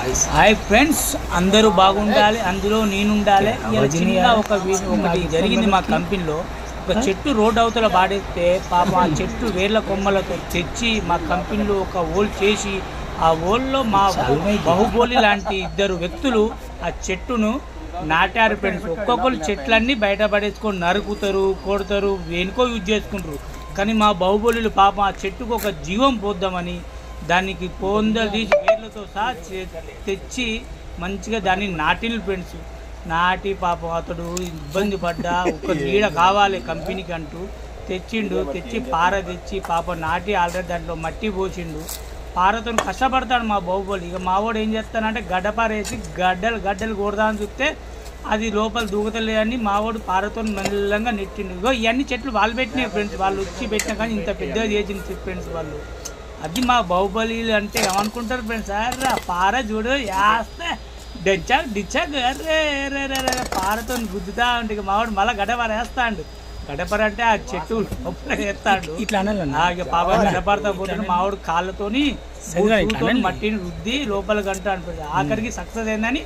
Hi friends, అందరూ బాగుండాలి, అందులో నేను ఉండాలి. చిన్న ఒకటి జరిగింది మా కంపెనీలో. ఒక చెట్టు రోడ్ అవతల పాడేస్తే పాప ఆ చెట్టు వేర్ల కొమ్మలతో తెచ్చి మా కంపెనీలో ఒక ఓల్ చేసి ఆ ఓల్లో మా బాహుబలి లాంటి ఇద్దరు వ్యక్తులు ఆ చెట్టును నాటారు ఫ్రెండ్స్. ఒక్కొక్కరు చెట్లన్నీ బయట పడేసుకొని నరుకుతారు, కొడతారు, వెనుకో యూజ్ చేసుకుంటారు. కానీ మా బాహుబలిలు పాపం ఆ చెట్టుకు ఒక జీవం పోద్దామని దానికి పొందలు తీసి వేర్లతో సహా తెచ్చి మంచిగా దాన్ని నాటిన ఫ్రెండ్స్. నాటి పాపం అతడు ఇబ్బంది పడ్డా ఒక నీడ కావాలి కంపెనీకి అంటూ తెచ్చి పార తెచ్చి పాపం నాటి ఆల్రెడీ దాంట్లో మట్టి పోసిండు. పారతో కష్టపడతాడు మా బాహుబలి. ఇక మావాడు ఏం చేస్తానంటే గడ్డపారేసి గడ్డలు కొడదామని చూస్తే అది లోపల దూకతలేదని మావాడు పారతో మెల్లంగా నెట్టిండు. ఇగో ఇవన్నీ చెట్లు వాళ్ళు పెట్టినాయి ఫ్రెండ్స్, వాళ్ళు వచ్చి పెట్టినా కానీ ఇంత పెద్దగా చేసింది ఫ్రెండ్స్ వాళ్ళు. అది మా బాహుబలి అంటే ఏమనుకుంటారు ఫ్రెండ్స్, అర్రే పార చూడు వేస్తే డిచ్చాక్ అర్రే పారతో గుద్దుతా ఉంటే ఇక మావాడు మళ్ళీ గడ్డపార వేస్తాడు. గడ్డపార అంటే ఆ చెట్టు లోపల వేస్తాడు. ఇట్లా ఇక పాప గడ్డపారతో పోతే మావాడు కాళ్ళతోని మట్టిని రుద్ది లోపల గంట అనిపిస్తుంది. ఆఖరికి సక్సెస్ అయిందని